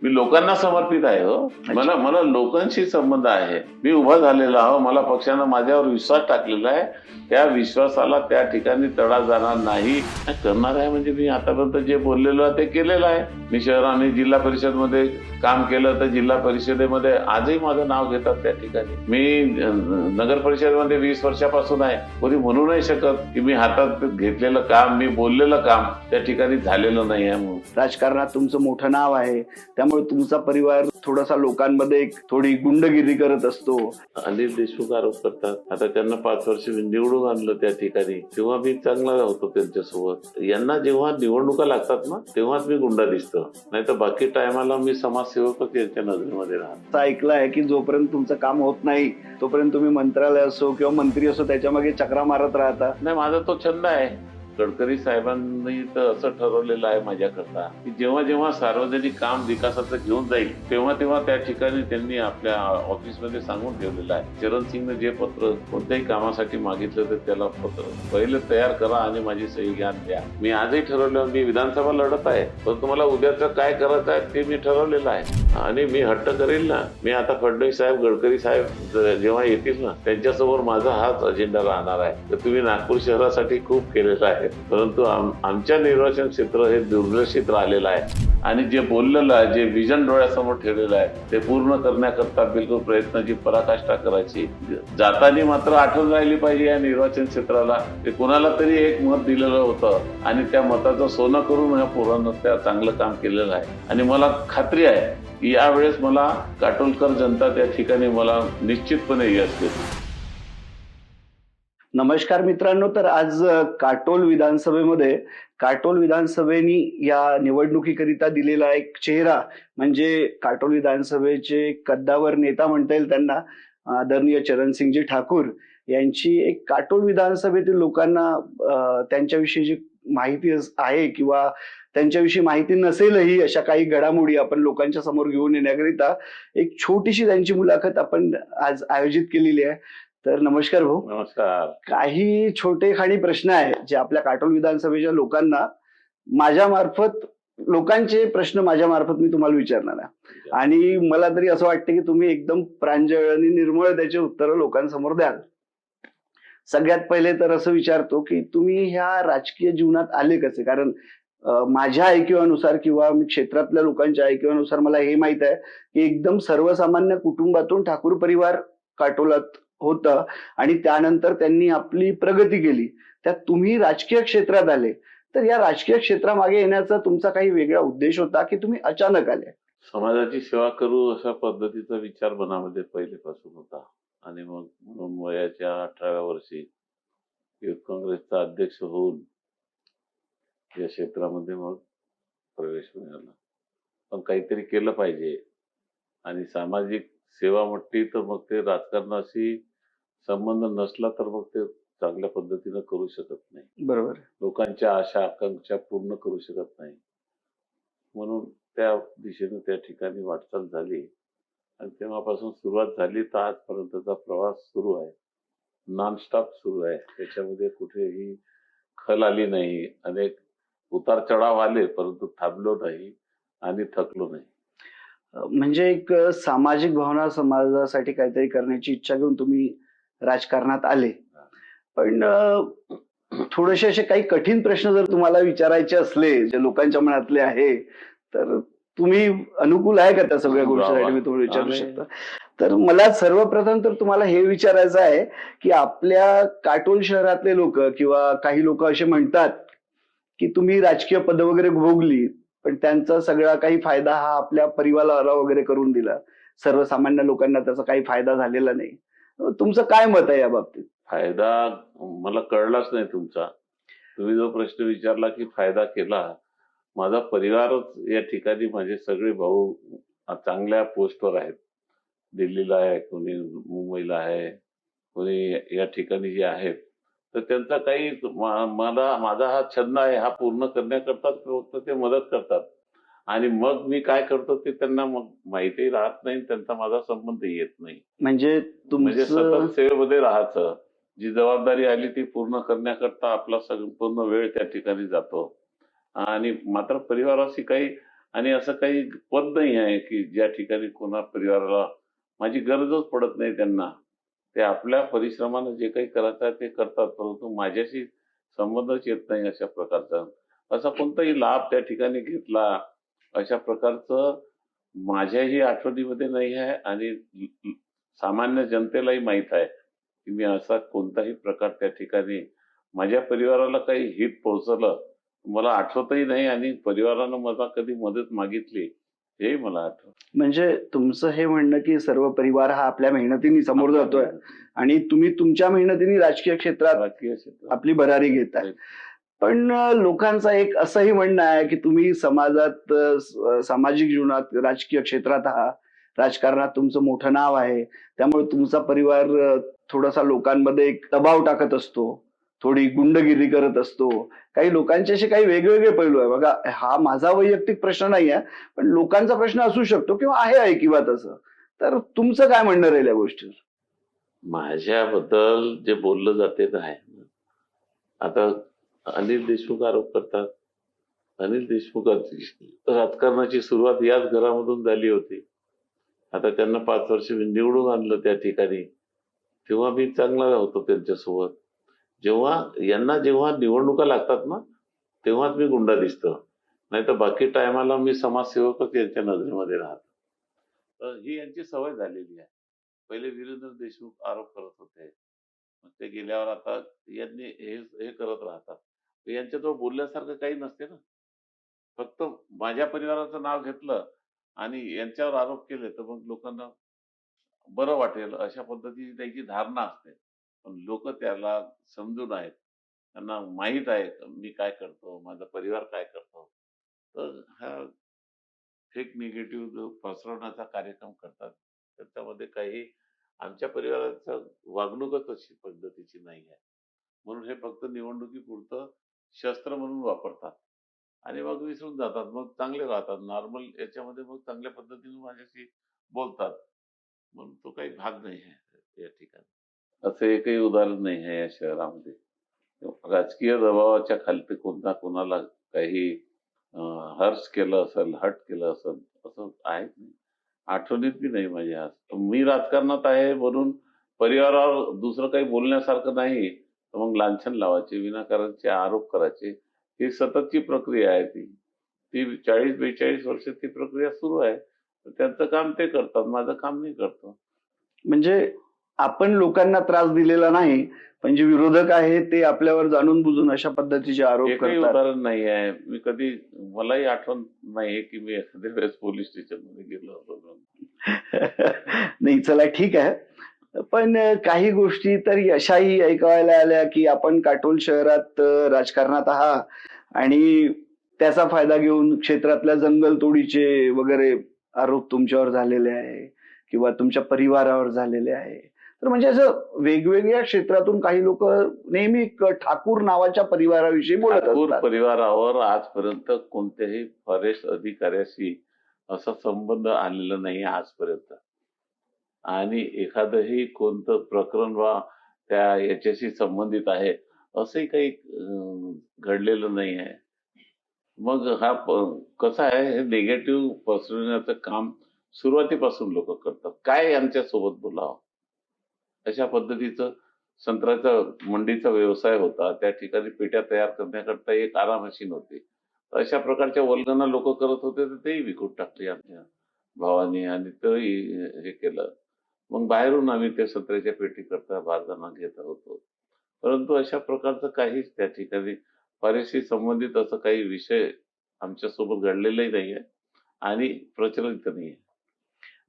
मी लोकांना समर्पित आहे हो. मला मला लोकांशी संबंध आहे. मी उभा झालेला आहो. मला पक्षानं माझ्यावर विश्वास टाकलेला आहे. त्या विश्वासाला त्या ठिकाणी तडा जाणार नाही. करणार आहे म्हणजे मी आतापर्यंत जे बोललेलो आहे ते केलेलं आहे. मी शहर आणि जिल्हा परिषद मध्ये काम केलं तर जिल्हा परिषदेमध्ये आजही माझं नाव घेतात त्या ठिकाणी. मी नगर परिषदेमध्ये 20 वर्षापासून आहे. कोणी म्हणू नाही शकत की मी हातात घेतलेलं काम, मी बोललेलं काम त्या ठिकाणी झालेलं नाही आहे म्हणून. राजकारणात तुमचं मोठं नाव आहे, त्यामुळे तुमचा परिवार थोडासा लोकांमध्ये एक थोडी गुंडगिरी करत असतो. अनिल देशमुख आरोप करतात. आता त्यांना 5 वर्ष निवडून आणलं त्या ठिकाणी, तेव्हा मी चांगला होतो त्यांच्यासोबत. यांना जेव्हा निवडणुका लागतात ना तेव्हाच मी गुंडा दिसतो, नाही तर बाकी टायमाला मी समाजसेवकच यांच्या नजरेमध्ये राहतो. असं ऐकलं आहे की जोपर्यंत तुमचं काम होत नाही तोपर्यंत तुम्ही मंत्रालय असो किंवा मंत्री असो त्याच्या मागे चक्रा मारत राहता. नाही, माझा तो छंद आहे. गडकरी साहेबांनी तर असं ठरवलेलं आहे माझ्याकरता की जेव्हा जेव्हा सार्वजनिक काम विकासाचं घेऊन जाईल तेव्हा तेव्हा त्या ठिकाणी त्यांनी आपल्या ऑफिसमध्ये सांगून ठेवलेलं आहे. चरण सिंगने जे पत्र कोणत्याही कामासाठी मागितलं तर त्याला पत्र पहिले तयार करा आणि माझी सही घ्या द्या. मी आजही ठरवलं, मी विधानसभा लढत आहे, परंतु मला उद्याचं काय करायचं आहे ते मी ठरवलेलं आहे आणि मी हट्ट करेल ना. मी आता फडणवीस साहेब, गडकरी साहेब जेव्हा येतील ना त्यांच्यासमोर माझा हाच अजेंडा राहणार आहे. तर तुम्ही नागपूर शहरासाठी खूप केलेलं आहे, परंतु आमच्या निर्वाचन क्षेत्र हे दुर्लक्षित राहिलेलं आहे आणि जे बोललेलं आहे, जे विजन डोळ्यासमोर ठेवलेलं आहे ते पूर्ण करण्याकरता बिलकुल प्रयत्नाची पराकाष्ठा करायची. जाताना मात्र आठवण राहिली पाहिजे या निर्वाचन क्षेत्राला ते कोणाला तरी एक मत दिलेलं होतं आणि त्या मताचं सोनं करून ह्या पोरांना त्या चांगलं काम केलेलं आहे आणि मला खात्री आहे की यावेळेस मला काटोलकर जनता त्या ठिकाणी मला निश्चितपणे यश देते. नमस्कार मित्रांनो, तर आज काटोल विधानसभेनी या निवडणुकीकरिता दिलेला एक चेहरा म्हणजे काटोल विधानसभेचे कद्दावर नेता म्हणता येईल त्यांना, आदरणीय चरणसिंगजी ठाकूर यांची एक काटोल विधानसभेतील लोकांना त्यांच्याविषयी जी माहिती आहे किंवा त्यांच्याविषयी माहिती नसेलही अशा काही घडामोडी आपण लोकांच्या समोर घेऊन येण्याकरिता एक छोटीशी त्यांची मुलाखत आपण आज आयोजित केलेली आहे. तर नमस्कार भाऊ. नमस्कार. काही छोटे खाणी प्रश्न आहे जे आपल्या काटोल विधानसभेच्या लोकांचे प्रश्न माझ्या मार्फत मी तुम्हाला विचारणार आहे आणि मला तरी असं वाटतं की तुम्ही एकदम प्रांजळ आणि निर्मळ त्याचे उत्तर लोकांसमोर द्याल. सगळ्यात पहिले तर असं विचारतो की तुम्ही ह्या राजकीय जीवनात आले कसे? कारण माझ्या ऐकिवानुसार किंवा मी क्षेत्रातल्या लोकांच्या ऐकिवानुसार मला हे माहित आहे की एकदम सर्वसामान्य कुटुंबातून ठाकूर परिवार काटोलात होतं आणि त्यानंतर त्यांनी आपली प्रगती केली. त्यात तुम्ही राजकीय क्षेत्रात आले, तर या राजकीय क्षेत्रामागे येण्याचा तुमचा काही वेगळा उद्देश होता की तुम्ही अचानक आले? समाजाची सेवा करू अशा पद्धतीचा विचार मनामध्ये पहिलेपासून होता आणि मग वयाच्या 18व्या वर्षी युथ काँग्रेसचा अध्यक्ष होऊन या क्षेत्रामध्ये मग प्रवेश मिळाला. पण काहीतरी केलं पाहिजे आणि सामाजिक सेवा म्हटली तर मग ते राजकारणाशी संबंध नसला तर मग ते चांगल्या पद्धतीनं करू शकत नाही. बरोबर. लोकांच्या आशा आकांक्षा पूर्ण करू शकत नाही. म्हणून त्या दिशेने त्या ठिकाणी वाटचाल झाली आणि तेव्हापासून सुरुवात झाली तर आजपर्यंतचा प्रवास सुरू आहे. नॉनस्टॉप सुरू आहे. त्याच्यामध्ये कुठेही खल आली नाही. अनेक उतार चढाव आले परंतु थांबलो नाही आणि थकलो नाही. म्हणजे एक सामाजिक भावना समाजासाठी काहीतरी करण्याची इच्छा घेऊन तुम्ही राजकारणात आले. पण थोडेसे असे काही कठीण प्रश्न जर तुम्हाला विचारायचे असले जे लोकांच्या मनातले आहे तर तुम्ही अनुकूल आहे का त्या सगळ्या गोष्टीसाठी? मी तुम्हाला विचारू शकतो. तर मला सर्वप्रथम तर तुम्हाला हे विचारायचं आहे की आपल्या काटोल शहरातले लोक किंवा काही लोक असे म्हणतात की तुम्ही राजकीय पद वगैरे भोगली पण त्यांचा सगळा काही फायदा हा आपल्या परिवाराला वगैरे करून दिला, सर्वसामान्य लोकांना त्याचा काही फायदा झालेला नाही. तुमचं काय मत आहे या बाबतीत? फायदा मला कळलाच नाही तुमचा. तुम्ही जो प्रश्न विचारला की फायदा केला, माझा परिवारच या ठिकाणी, माझे सगळे भाऊ चांगल्या पोस्टवर आहेत. दिल्लीला आहे, कोणी मुंबईला आहे, कोणी या ठिकाणी जे आहेत, तर त्यांचा काही माझा हा छंद आहे हा पूर्ण करण्याकरता फक्त ते मदत करतात आणि मग मी काय करतो ते त्यांना मग माहिती राहत नाही, त्यांचा माझा संबंध येत नाही. म्हणजे सतत सेवेमध्ये राहायचं. जी जबाबदारी आली ती पूर्ण करण्याकरता आपला संपूर्ण वेळ त्या ठिकाणी जातो आणि मात्र परिवाराशी काही आणि असं काही पद नाही आहे की ज्या ठिकाणी कोणा परिवाराला माझी गरजच पडत नाही त्यांना. ते आपल्या परिश्रमानं जे काही करायचं आहे ते करतात, परंतु माझ्याशी संबंधच येत नाही अशा प्रकारचा. असा कोणताही लाभ त्या ठिकाणी घेतला अशा प्रकारचं माझ्याही आठवणीमध्ये नाही आहे आणि सामान्य जनतेलाही माहीत आहे की मी असा कोणताही प्रकार त्या ठिकाणी माझ्या परिवाराला काही हित पोहोचलं मला आठवतही नाही आणि परिवारानं मला कधी मदत मागितली हेही मला आठवत. म्हणजे तुमचं हे म्हणणं की सर्व परिवार हा आपल्या मेहनतीने समोर जातोय आणि तुम्ही तुमच्या मेहनतीने राजकीय क्षेत्रात राजकीय क्षेत्रात आपली भरारी घेताय. पण लोकांचा एक असंही म्हणणं आहे की तुम्ही समाजात सामाजिक जीवनात राजकीय क्षेत्रात आहात, राजकारणात तुमचं मोठं नाव आहे, त्यामुळे तुमचा परिवार थोडासा लोकांमध्ये एक दबाव टाकत असतो, थोडी गुंडगिरी करत असतो. काही लोकांचे असे काही वेगवेगळे पैलू आहे बघा. हा माझा वैयक्तिक प्रश्न नाही आहे, पण लोकांचा प्रश्न असू शकतो किंवा आहे किंवा तसं. तर तुमचं काय म्हणणं राहील या गोष्टीवर? माझ्याबद्दल जे बोललं जाते ते आहे. आता अनिल देशमुख आरोप करतात. अनिल देशमुखाची राजकारणाची सुरुवात याच घरामधून झाली होती. आता त्यांना 5 वर्ष मी निवडून आणलं त्या ठिकाणी, तेव्हा मी चांगला होतो त्यांच्यासोबत. जेव्हा निवडणुका लागतात ना तेव्हाच मी गुंडा दिसतो, नाही तर बाकी टायमाला मी समाजसेवकच यांच्या नजरेमध्ये राहतो. तर ही यांची सवय झालेली आहे. पहिले वीरेंद्र देशमुख आरोप करत होते, मग ते गेल्यावर आता यांनी हे करत राहतात. यांच्याजवळ बोलण्यासारखं काही नसते ना. फक्त माझ्या परिवाराचं नाव घेतलं आणि यांच्यावर आरोप केले तर मग लोकांना बरं वाटेल अशा पद्धतीची त्यांची धारणा असते. पण लोक त्याला समजून आहेत, त्यांना माहीत आहे मी काय करतो, माझा परिवार काय करतो. तर हा फेक निगेटिव्ह पसरवण्याचा कार्यक्रम करतात. त्याच्यामध्ये काही आमच्या परिवाराचं वागणूकच अशी पद्धतीची नाही आहे. म्हणून हे फक्त निवडणुकीपुरतं शस्त्र म्हणून वापरतात आणि मग विसरून जातात. मग चांगले राहतात नॉर्मल याच्यामध्ये, मग चांगल्या पद्धतीने माझ्याशी बोलतात. म्हणून तो काही भाग नाही आहे या ठिकाणी. असं एकही उदाहरण नाही आहे या शहरामध्ये. राजकीय दबावाच्या खाली कोणता कोणाला काही हर्ष केलं असेल, हट केलं असेल असं आहेच नाही. आठवणीत बी नाही माझ्या. आज मी राजकारणात आहे म्हणून परिवारावर दुसरं काही बोलण्यासारखं नाही तर मग लांछन लावायचे, विनाकारणचे आरोप करायचे. ही सततची प्रक्रिया आहे. ती 40-42 वर्ष ती प्रक्रिया सुरू आहे. तर त्यांचं काम ते करतात, माझं काम मी करतो. म्हणजे आपण लोकांना त्रास दिलेला नाही, पण जे विरोधक आहे ते आपल्यावर जाणून बुजून अशा पद्धतीचे आरोप एकही करतात. उदाहरण नाही आहे. मी कधी, मलाही आठवण नाही की मी एखाद्या वेळेस पोलीस स्टेशनमध्ये गेलो होतो. नाही, चला ठीक आहे. पण काही गोष्टी तर अशाही ऐकायला आल्या की आपण काटोल शहरात राजकारणात आहात आणि त्याचा फायदा घेऊन क्षेत्रातल्या जंगलतोडीचे वगैरे आरोप तुमच्यावर झालेले आहे किंवा तुमच्या परिवारावर झालेले आहे. तर म्हणजे असं वेगवेगळ्या क्षेत्रातून काही लोक नेहमी ठाकूर नावाच्या परिवाराविषयी बोलत ठाकूर असतात. परिवारावर आजपर्यंत कोणत्याही फॉरेस्ट अधिकाऱ्याशी असा संबंध आलेला नाही आजपर्यंत. आणि एखादंही कोणतं प्रकरण वा त्या याच्याशी संबंधित आहे असंही काही घडलेलं नाही आहे. मग हा कसं आहे, हे निगेटिव्ह पसरवण्याचं काम सुरुवातीपासून लोक करतात. काय यांच्यासोबत बोलावं अशा पद्धतीचं. संत्र्याचा मंडीचा व्यवसाय होता, त्या ठिकाणी पेट्या तयार करण्याकरता एक आरा मशीन होती. अशा प्रकारच्या वल्गना लोक करत होते, तर तेही विकून टाकली आमच्या भावानी आणि तेही हे केलं. मग बाहेरून आम्ही त्या संत्र्याच्या पेटी करता बारदाना घेत होतो. परंतु अशा प्रकारचं काहीच त्या ठिकाणी फॉरेस्टशी संबंधित असं काही विषय आमच्यासोबत घडलेलाही नाही आहे आणि प्रचलित नाही आहे.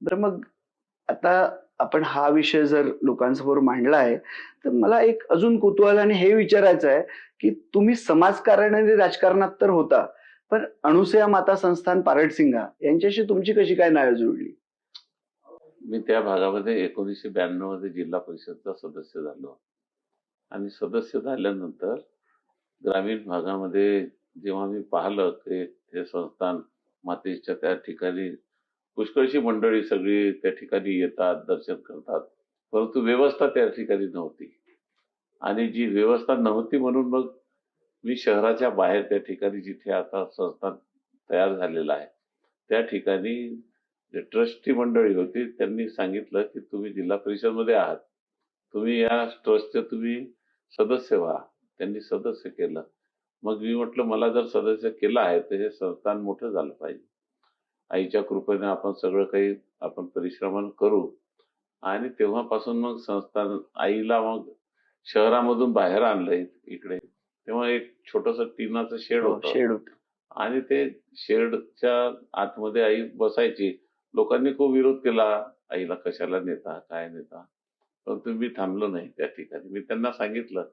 बरं, मग आता आपण हा विषय जर लोकांसमोर मांडला आहे तर मला एक अजून कुतूहलाने हे विचारायचं आहे की तुम्ही समाजकारण आणि राजकारणात तर होता, पण अणुसया माता संस्थान पारडसिंगा यांच्याशी तुमची कशी काय नाळ जुळली? मी त्या भागामध्ये 1992 मध्ये जिल्हा परिषदचा सदस्य झालो आणि सदस्य झाल्यानंतर ग्रामीण भागामध्ये जेव्हा मी पाहिलं की हे संस्थान मातेच्या त्या ठिकाणी पुष्कळशी मंडळी सगळी त्या ठिकाणी येतात, दर्शन करतात, परंतु व्यवस्था त्या ठिकाणी नव्हती. आणि जी व्यवस्था नव्हती म्हणून मग मी शहराच्या बाहेर त्या ठिकाणी जिथे आता संस्थान तयार झालेलं आहे त्या ठिकाणी जे ट्रस्टी मंडळी होती त्यांनी सांगितलं की तुम्ही जिल्हा परिषदमध्ये आहात, तुम्ही या ट्रस्टचे तुम्ही सदस्य व्हा. त्यांनी सदस्य केलं. मग मी म्हटलं मला जर सदस्य केलं आहे तर हे संस्थान मोठं झालं पाहिजे. आईच्या कृपेने आपण सगळं काही आपण परिश्रमण करू. आणि तेव्हापासून मग संस्थान आईला मग शहरामधून बाहेर आणलंय इकडे. तेव्हा एक छोटस टिनाचं शेड होतं शेड होत. आणि ते शेडच्या आतमध्ये आई बसायची. लोकांनी खूप विरोध केला, आईला कशाला नेता, काय नेता. परंतु मी थांबलो नाही त्या ठिकाणी. मी त्यांना सांगितलं,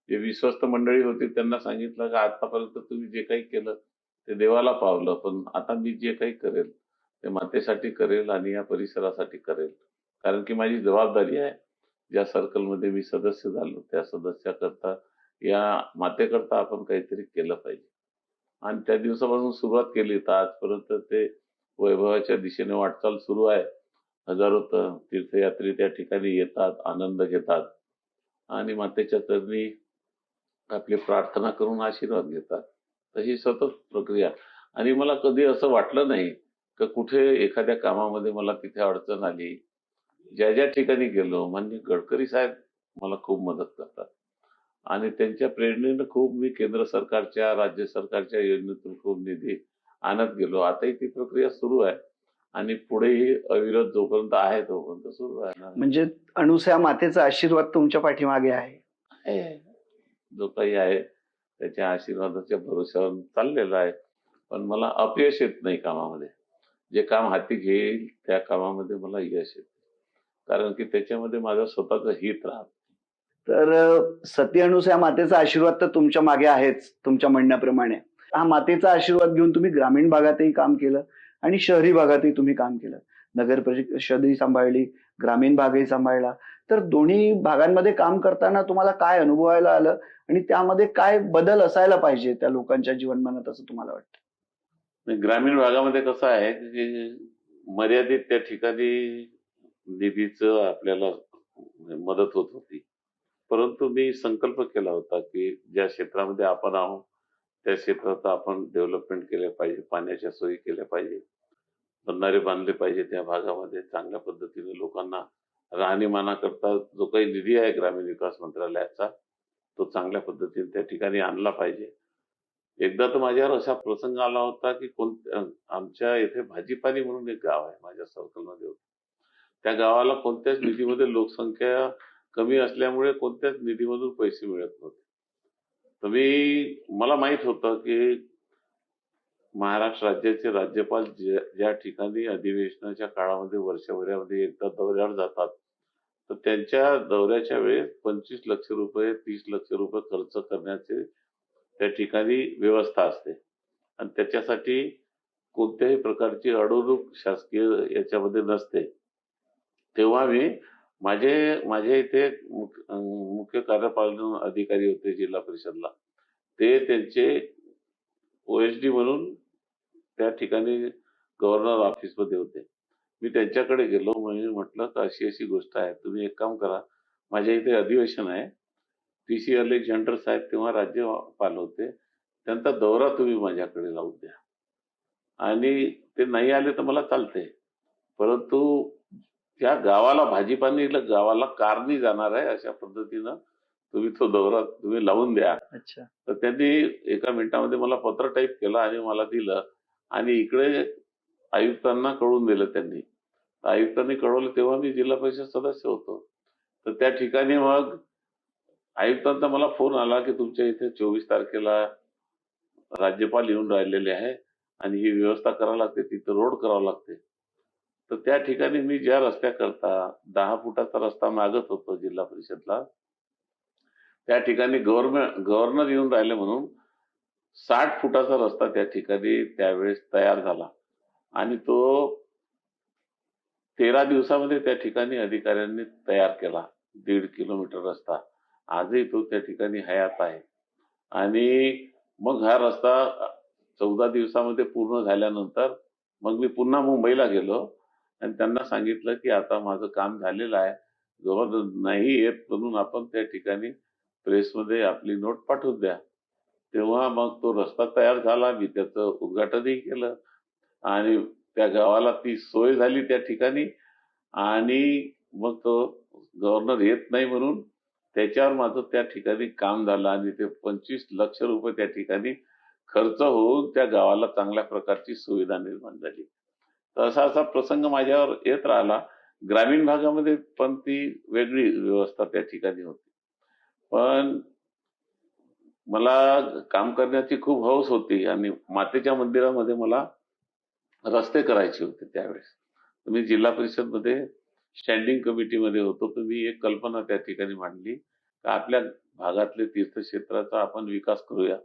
जे विश्वस्त मंडळी होती त्यांना सांगितलं की आतापर्यंत तुम्ही जे काही केलं ते देवाला पावलं, पण आता मी जे काही करेल ते मातेसाठी करेल आणि या परिसरासाठी करेल. कारण की माझी जबाबदारी आहे. ज्या सर्कलमध्ये मी सदस्य झालो त्या सदस्याकरता, या मातेकरता आपण काहीतरी केलं पाहिजे. आणि त्या दिवसापासून सुरुवात केली तर आजपर्यंत ते वैभवाच्या दिशेने वाटचाल सुरू आहे. हजारो तीर्थयात्री त्या ठिकाणी येतात, आनंद घेतात आणि मातेच्या चरणी आपली प्रार्थना करून आशीर्वाद घेतात. तर ही सतत प्रक्रिया. आणि मला कधी असं वाटलं नाही की कुठे एखाद्या कामामध्ये मला तिथे अडचण आली. ज्या ज्या ठिकाणी गेलो माननीय गडकरी साहेब मला खूप मदत करतात आणि त्यांच्या प्रेरणेनं खूप मी केंद्र सरकारच्या, राज्य सरकारच्या योजनेतून खूप निधी आणत गेलो. आताही ती प्रक्रिया सुरू आहे आणि पुढेही अविरत जोपर्यंत आहे तोपर्यंत सुरू राहणार म्हणजे अनुसया मातेचा आशीर्वाद तुमच्या पाठीमागे आहे. आहे. जो काही आहे त्याच्या आशीर्वादाच्या भरोश्यावर चाललेला आहे. पण मला अपयश येत नाही कामामध्ये. जे काम हाती घेईल त्या कामामध्ये मला यश येते. कारण की त्याच्यामध्ये माझं स्वतःचं हित राहत. तर सती अनुसया मातेचा आशीर्वाद तर तुमच्या मागे आहेच, तुमच्या म्हणण्याप्रमाणे. हा मातेचा आशीर्वाद घेऊन तुम्ही ग्रामीण भागातही काम केलं आणि शहरी भागातही तुम्ही काम केलं. नगर परिषदही सांभाळली, ग्रामीण भागही सांभाळला. तर दोन्ही भागांमध्ये काम करताना तुम्हाला काय अनुभवायला आलं आणि त्यामध्ये काय बदल असायला पाहिजे त्या लोकांच्या जीवनमानात असं तुम्हाला वाटतं? आणि ग्रामीण भागामध्ये कसं आहे की मर्यादित त्या ठिकाणी निधीचं आपल्याला मदत होत होती. परंतु मी संकल्प केला होता की ज्या क्षेत्रामध्ये आपण आहोत त्या क्षेत्रात आपण डेव्हलपमेंट केलं पाहिजे, पाण्याच्या सोयी केल्या पाहिजे, बंधारे बांधले पाहिजे त्या भागामध्ये. चांगल्या पद्धतीने लोकांना राहणीमानाकरता जो काही निधी आहे ग्रामीण विकास मंत्रालयाचा तो चांगल्या पद्धतीने त्या ठिकाणी आणला पाहिजे. एकदा तर माझ्यावर असा प्रसंग आला होता की आमच्या इथे भाजीपाली म्हणून एक गाव आहे माझ्या सर्कलमध्ये होतं. त्या गावाला कोणत्याच निधीमध्ये लोकसंख्या कमी असल्यामुळे कोणत्याच निधीमधून पैसे मिळत नव्हते. तर मला माहित होतं की महाराष्ट्र राज्याचे राज्यपाल ज्या ठिकाणी अधिवेशनाच्या काळामध्ये वर्षभरामध्ये एकदा दौऱ्यावर जातात तर त्यांच्या दौऱ्याच्या वेळेस 25 लक्ष रुपये 30 लक्ष रुपये खर्च करण्याचे त्या ठिकाणी व्यवस्था असते आणि त्याच्यासाठी कोणत्याही प्रकारची अडवणूक शासकीय याच्यामध्ये नसते. तेव्हा मी माझ्या इथे मुख्य कार्यपालन अधिकारी होते जिल्हा परिषदला. ते त्यांचे OSD म्हणून त्या ठिकाणी गव्हर्नर ऑफिसमध्ये होते. मी त्यांच्याकडे गेलो. म्हणजे म्हटलं तर अशी अशी गोष्ट आहे, तुम्ही एक काम करा, माझ्या इथे अधिवेशन आहे. PC अलेक्झांडर साहेब तेव्हा राज्यपाल होते, त्यांचा दौरा तुम्ही माझ्याकडे लावून द्या आणि ते नाही आले तर मला चालते, परंतु त्या गावाला भाजीपाला गावाला कारनी जाणार आहे अशा पद्धतीनं तुम्ही तो दौरा तुम्ही लावून द्या. अच्छा. तर त्यांनी एका मिनिटामध्ये मला पत्र टाईप केलं आणि मला दिलं आणि इकडे आयुक्तांना कळवून दिलं त्यांनी. आयुक्तांनी कळवलं तेव्हा मी जिल्हा परिषद सदस्य होतो. तर त्या ठिकाणी मग आयुक्तांचा मला फोन आला की तुमच्या इथे 24 तारखेला राज्यपाल येऊन राहिलेले आहे आणि ही व्यवस्था करावी लागते, तिथं रोड करावं लागते. तर त्या ठिकाणी मी ज्या रस्त्याकरता 10 फुटाचा रस्ता मागत होतो जिल्हा परिषदला, त्या ठिकाणी गव्हर्नर येऊन राहिले म्हणून 60 फुटाचा रस्ता त्या ठिकाणी त्यावेळेस तयार झाला आणि तो 13 दिवसामध्ये त्या ठिकाणी अधिकाऱ्यांनी तयार केला. 1.5 किलोमीटर रस्ता आजही तो त्या ठिकाणी हयात आहे. आणि मग हा रस्ता 14 दिवसामध्ये पूर्ण झाल्यानंतर मग मी पुन्हा मुंबईला गेलो आणि त्यांना सांगितलं की आता माझं काम झालेलं आहे, गव्हर्नर नाही येत म्हणून आपण त्या ठिकाणी प्रेसमध्ये आपली नोट पाठवून द्या. तेव्हा मग तो रस्ता तयार झाला. मी त्याचं उद्घाटनही केलं आणि त्या गावाला ती सोय झाली त्या ठिकाणी. आणि मग तो गव्हर्नर येत नाही म्हणून त्याच्यावर माझं त्या ठिकाणी काम झालं आणि ते 25 लक्ष रुपये त्या ठिकाणी खर्च होऊन त्या गावाला चांगल्या प्रकारची सुविधा निर्माण झाली. तर असा असा प्रसंग माझ्यावर येत राहिला. ग्रामीण भागामध्ये पण ती वेगळी व्यवस्था त्या ठिकाणी होती. पण मला काम करण्याची खूप हौस होती आणि मातेच्या मंदिरामध्ये मला रस्ते करायचे होते त्यावेळेस. मी जिल्हा परिषदमध्ये स्टँडिंग कमिटीमध्ये होतो. तर मी एक कल्पना त्या ठिकाणी मांडली की आपल्या भागातले तीर्थक्षेत्राचा आपण विकास करूया.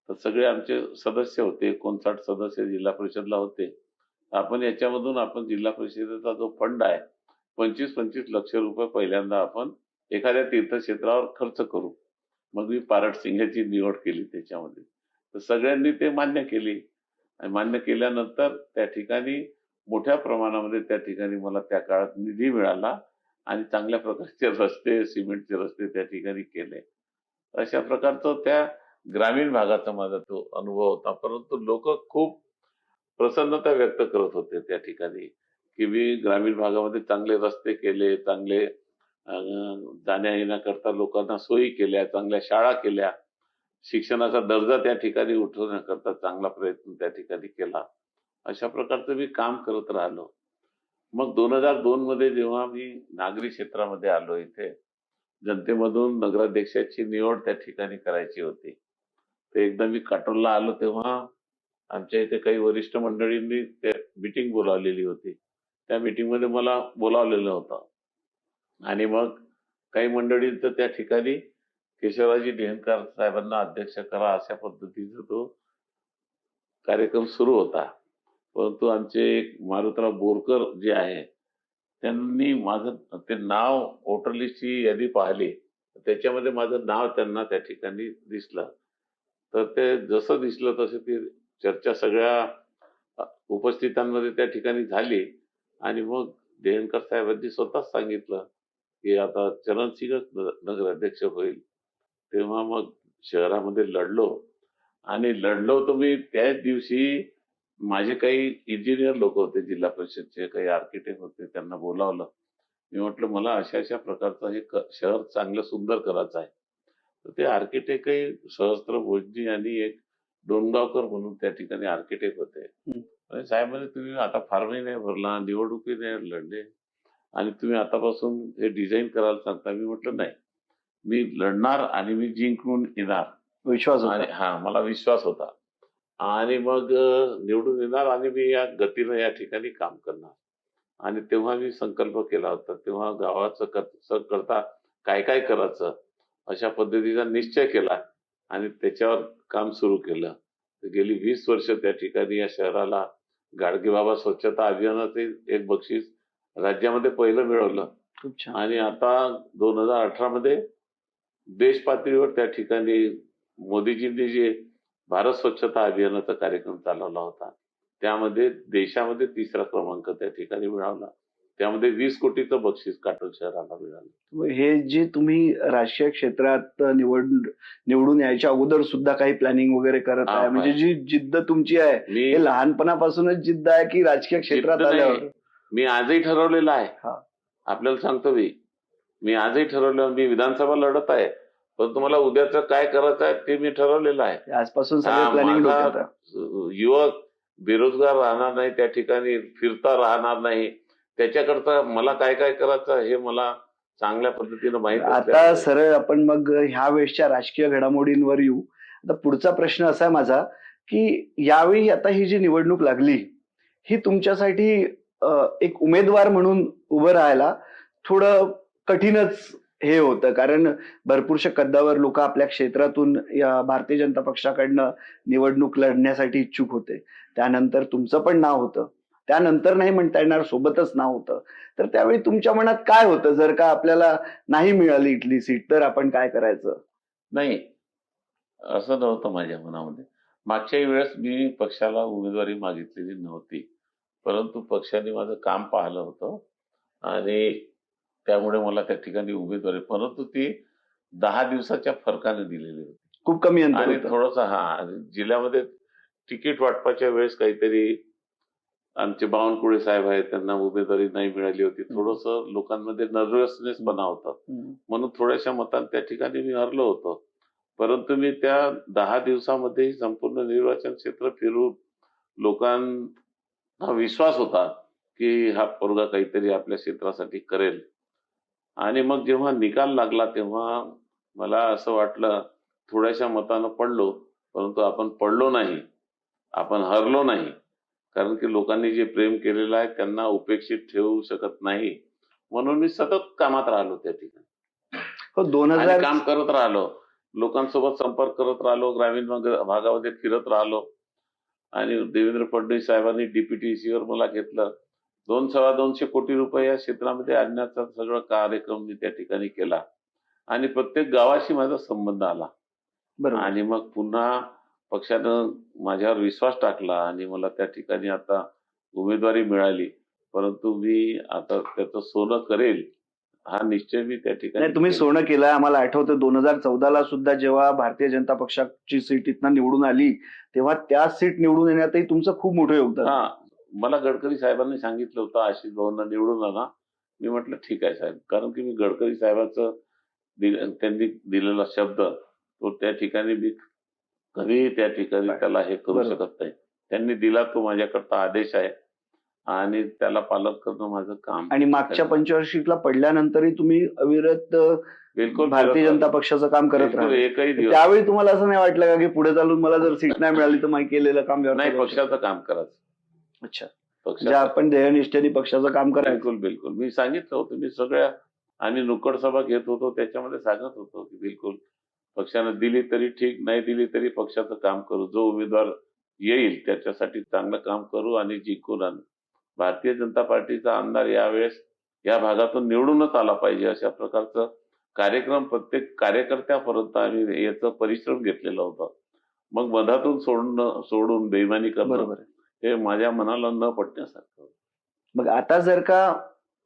तर सगळे आमचे सदस्य होते, 59 सदस्य जिल्हा परिषदला होते. आपण याच्यामधून आपण जिल्हा परिषदेचा जो फंड आहे 25-25 लक्ष रुपये पहिल्यांदा आपण एखाद्या तीर्थक्षेत्रावर खर्च करू. मग मी पारटसिंग याची निवड केली त्याच्यामध्ये. तर सगळ्यांनी ते मान्य केली आणि मान्य केल्यानंतर त्या ठिकाणी मोठ्या प्रमाणामध्ये त्या ठिकाणी मला त्या काळात निधी मिळाला आणि चांगल्या प्रकारचे रस्ते, सिमेंटचे रस्ते त्या ठिकाणी केले. अशा प्रकारचं त्या ग्रामीण भागाचा माझा तो अनुभव होता. परंतु लोक खूप प्रसन्नता व्यक्त करत होते त्या ठिकाणी की मी ग्रामीण भागामध्ये चांगले रस्ते केले, चांगले जाण्या येण्याकरता लोकांना सोयी केल्या, चांगल्या शाळा केल्या, शिक्षणाचा दर्जा त्या ठिकाणी उठवण्याकरता चांगला प्रयत्न त्या ठिकाणी केला. अशा प्रकारचं मी काम करत राहिलो. मग 2002 मध्ये जेव्हा मी नागरी क्षेत्रामध्ये आलो, इथे जनतेमधून नगराध्यक्षाची निवड त्या ठिकाणी करायची होती. तर एकदा मी काटोलला आलो तेव्हा आमच्या इथे काही वरिष्ठ मंडळींनी ते मीटिंग बोलावलेली होती. त्या मीटिंगमध्ये मला बोलावलेलं होतं आणि मग काही मंडळींचं त्या ठिकाणी केशवरावजी ढेंगकर साहेबांना अध्यक्ष करा अशा पद्धतीचा तो कार्यक्रम सुरू होता. परंतु आमचे एक मारुतराव बोरकर जे आहे त्यांनी माझं ते नाव वोटर लिस्टची यादी पाहिली. त्याच्यामध्ये माझं नाव त्यांना त्या ठिकाणी दिसलं. तर ते जसं दिसलं तसं ती चर्चा सगळ्या उपस्थितांमध्ये त्या ठिकाणी झाली आणि मग ढेंगकर साहेबांनी स्वतःच सांगितलं की आता चरणसिंगच नगराध्यक्ष होईल. तेव्हा मग शहरामध्ये लढलो तर मी त्याच दिवशी माझे काही इंजिनियर लोक होते जिल्हा परिषदचे, काही आर्किटेक्ट होते, त्यांना बोलावलं. मी म्हटलं मला अशा अशा प्रकारचं हे शहर चांगलं सुंदर करायचं आहे. तर ते आर्किटेक्टही सहस्त्र भोजनी आणि एक डोणगावकर म्हणून त्या ठिकाणी आर्किटेक्ट होते. आणि साहेब म्हणजे तुम्ही आता फार्मही नाही भरला, निवडणुकी नाही लढले आणि तुम्ही आतापासून हे डिझाईन करायला सांगता. मी म्हटलं नाही, मी लढणार आणि मी जिंकून येणार. विश्वास होता. आणि हा मला विश्वास होता आणि मग निवडून येणार आणि मी या गतीनं या ठिकाणी काम करणार. आणि तेव्हा मी संकल्प केला होता. तेव्हा गावाचं करता काय काय करायचं अशा पद्धतीचा निश्चय केला आणि त्याच्यावर काम सुरू केलं. गेली 20 वर्ष त्या ठिकाणी या शहराला गाडगेबाबा स्वच्छता अभियानाचे एक बक्षीस राज्यामध्ये पहिलं मिळवलं. खूप छान. आणि आता 2018 मध्ये देश पातळीवर त्या ठिकाणी मोदीजींनी जे भारत स्वच्छता अभियानाचा कार्यक्रम चालवला होता त्यामध्ये देशामध्ये 3रा क्रमांक त्या ठिकाणी मिळवला. त्यामध्ये 20 कोटीचं बक्षीस काटोल शहराला मिळालं. हे जे तुम्ही राजकीय क्षेत्रात निवडून यायच्या अगोदर सुद्धा काही प्लॅनिंग वगैरे करत आहे, म्हणजे जी जिद्द तुमची आहे हे लहानपणापासूनच जिद्द आहे की राजकीय क्षेत्रात आल्यावर? मी आजही ठरवलेलं आहे. आपल्याला सांगतो मी आजही ठरवलं. मी विधानसभा लढत आहे पण तुम्हाला उद्याचं काय करायचं आहे ते मी ठरवलेलं आहे. आजपासून सगळे प्लॅनिंग डोक्यात आहे. युवक बेरोजगार राहणार नाही, त्या ठिकाणी फिरता राहणार नाही. त्याच्याकरता मला काय काय करायचं हे मला चांगल्या पद्धतीनं माहिती आहे. आता सरळ आपण मग ह्या वेळेसच्या राजकीय घडामोडींवर येऊ. आता पुढचा प्रश्न असा आहे माझा की यावेळी आता ही जी निवडणूक लागली ही तुमच्यासाठी एक उमेदवार म्हणून उभं राहायला थोडं कठीणच हे होतं, कारण भरपूरशा कद्दावर लोक आपल्या क्षेत्रातून या भारतीय जनता पक्षाकडनं निवडणूक लढण्यासाठी इच्छुक होते. त्यानंतर तुमचं पण नाव होतं, त्यानंतर नाही म्हणता येणार सोबतच नाव होतं. तर त्यावेळी तुमच्या मनात काय होतं, जर का आपल्याला नाही मिळाली इथली सीट तर आपण काय करायचं? नाही, असं नव्हतं माझ्या मनामध्ये. मागच्याही वेळेस मी पक्षाला उमेदवारी मागितलेली नव्हती, परंतु पक्षाने माझं काम पाहिलं होतं आणि त्यामुळे मला त्या ठिकाणी उमेदवारी, परंतु ती 10 दिवसाच्या फरकाने दिलेली होती. खूप कमी अंतर आणि होतं. थोडंसं जिल्ह्यामध्ये तिकीट वाटपाच्या वेळेस काहीतरी आमचे बावनकुळे साहेब आहेत, त्यांना उमेदवारी नाही मिळाली होती. थोडस लोकांमध्ये नर्वसनेस पण होता, म्हणून थोड्याशा मतांत त्या ठिकाणी मी हरलो होतो. परंतु मी त्या 10 दिवसामध्ये संपूर्ण निर्वाचन क्षेत्र फिरून लोकांना विश्वास होता की हा पोरगा काहीतरी आपल्या क्षेत्रासाठी करेल. आणि मग जेव्हा निकाल लागला तेव्हा मला असं वाटलं, थोड्याशा मतानं पडलो, परंतु आपण पडलो नाही, आपण हरलो नाही. कारण की लोकांनी जे प्रेम केलेलं आहे त्यांना उपेक्षित ठेवू शकत नाही, म्हणून मी सतत कामात राहिलो त्या ठिकाणी हो आणि 2000 काम करत राहिलो. लोकांसोबत संपर्क करत राहिलो, ग्रामीण भागामध्ये फिरत राहिलो. आणि देवेंद्र फडणवीस साहेबांनी DPTC वर मला घेतलं. 200-250 कोटी रुपये या क्षेत्रामध्ये आणण्याचा सगळा कार्यक्रम मी त्या ठिकाणी केला आणि प्रत्येक गावाशी माझा संबंध आला. बरोबर. आणि मग पुन्हा पक्षानं माझ्यावर विश्वास टाकला आणि मला त्या ठिकाणी आता उमेदवारी मिळाली. परंतु मी आता त्याचं सोनं करेल हा निश्चय मी त्या ठिकाणी नाही, तुम्ही केला. सोनं केलं. आम्हाला आठवतं 2014 सुद्धा जेव्हा भारतीय जनता पक्षाची सीट इथनं निवडून आली, तेव्हा त्या सीट निवडून येण्यातही तुमचं खूप मोठं योगदान आहे. हा, मला गडकरी साहेबांनी सांगितलं होतं आशिष भाऊंना निवडून आणा. मी म्हटलं ठीक आहे साहेब, कारण की मी गडकरी साहेबांचं त्यांनी दिलेला शब्द तो त्या ठिकाणी मी कधी त्या ठिकाणी त्याला हे करू बरोबर. शकत नाही. त्यांनी दिला तो माझ्याकरता आदेश आहे आणि त्याला पालन करणं माझं काम. आणि मागच्या पंचवार्षिकला पडल्यानंतरही तुम्ही अविरत बिलकुल भारतीय जनता पक्षाचं काम करत बिलकुल राहिले. एकही दिवस त्यावेळी तुम्हाला असं नाही वाटलं का की पुढे चालून मला जर सीट नाही मिळाली तर मी केलेलं काम व्यर्थ नाही, जाऊ शकतं? पक्षाचं काम करायचं. अच्छा, म्हणजे पक्षाचं आपण ध्येयनिष्ठेने पक्षाचं काम करायचं. बिलकुल बिलकुल मी सांगितलं होतं. मी सगळ्या आणि नुक्कड सभा घेत होतो, त्याच्यामध्ये सांगत होतो की बिलकुल पक्षानं दिली तरी ठीक, नाही दिली तरी पक्षाचं काम करू. जो उमेदवार येईल त्याच्यासाठी चांगलं काम करू आणि जिंकून आणू. भारतीय जनता पार्टीचा आमदार यावेळेस या भागातून निवडूनच आला पाहिजे, अशा प्रकारचं कार्यक्रम प्रत्येक कार्यकर्त्यापर्यंत आम्ही याचं परिश्रम घेतलेला होता. मग मधातून सोडून बेईमानी करणं बरोबर आहे. हे माझ्या मनाला न पटण्यासारखं. मग आता जर का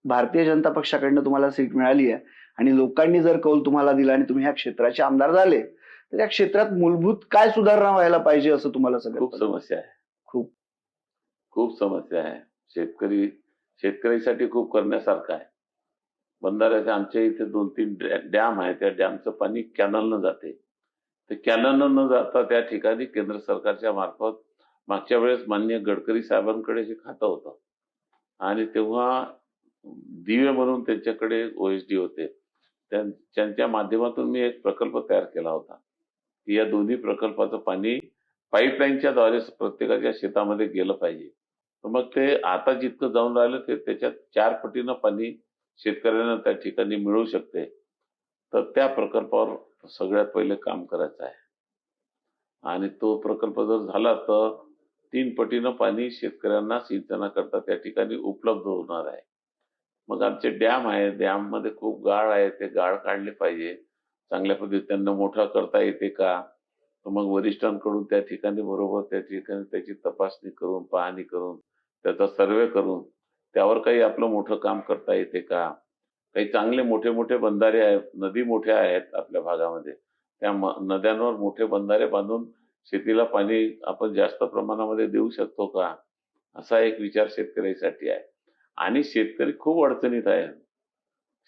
भारतीय जनता पक्षाकडनं तुम्हाला सीट मिळाली आहे आणि लोकांनी जर कौल तुम्हाला दिला आणि तुम्ही ह्या क्षेत्राचे आमदार झाले, तर या क्षेत्रात मूलभूत काय सुधारणा व्हायला पाहिजे असं तुम्हाला सगळं खूप समस्या आहे, खूप समस्या आहे. शेतकरीसाठी खूप करण्यासारखं आहे. बंधाऱ्याच्या आमच्या इथे 2-3 डॅम आहे. त्या डॅमचं पाणी कॅनलनं जाते. ते कॅनलनं न जाता त्या ठिकाणी केंद्र सरकारच्या मार्फत मागच्या वेळेस माननीय गडकरी साहेबांकडे हे खातं होतं आणि तेव्हा दिवे म्हणून त्यांच्याकडे OSD होते. त्यांच्या माध्यमातून मी एक प्रकल्प तयार केला होता की या दोन्ही प्रकल्पाचं पाणी पाईपलाईनच्या द्वारे प्रत्येकाच्या शेतामध्ये गेलं पाहिजे. तर मग ते आता जितकं जाऊन राहिलं ते त्याच्यात 4 पटीनं पाणी शेतकऱ्यांना त्या ठिकाणी मिळू शकते. तर त्या प्रकल्पावर सगळ्यात पहिले काम करायचं आहे आणि तो प्रकल्प जर झाला तर 3 पटीनं पाणी शेतकऱ्यांना सिंचनाकरता त्या ठिकाणी उपलब्ध होणार आहे. मग आमचे डॅम आहे, डॅम मध्ये खूप गाळ आहे, ते गाळ काढले पाहिजे. चांगल्या पद्धतीने त्यांना मोठा करता येते का, तर मग वरिष्ठांकडून त्या ठिकाणी बरोबर त्या ठिकाणी त्याची तपासणी करून, पाहणी करून, त्याचा सर्वे करून त्यावर काही आपलं मोठं काम करता येते का. काही चांगले मोठे मोठे बंधारे आहेत, नदी मोठ्या आहेत आपल्या भागामध्ये, त्या नद्यांवर मोठे बंधारे बांधून शेतीला पाणी आपण जास्त प्रमाणामध्ये देऊ शकतो का, असा एक विचार शेतकऱ्यासाठी आहे. आणि शेतकरी खूप अडचणीत आहे.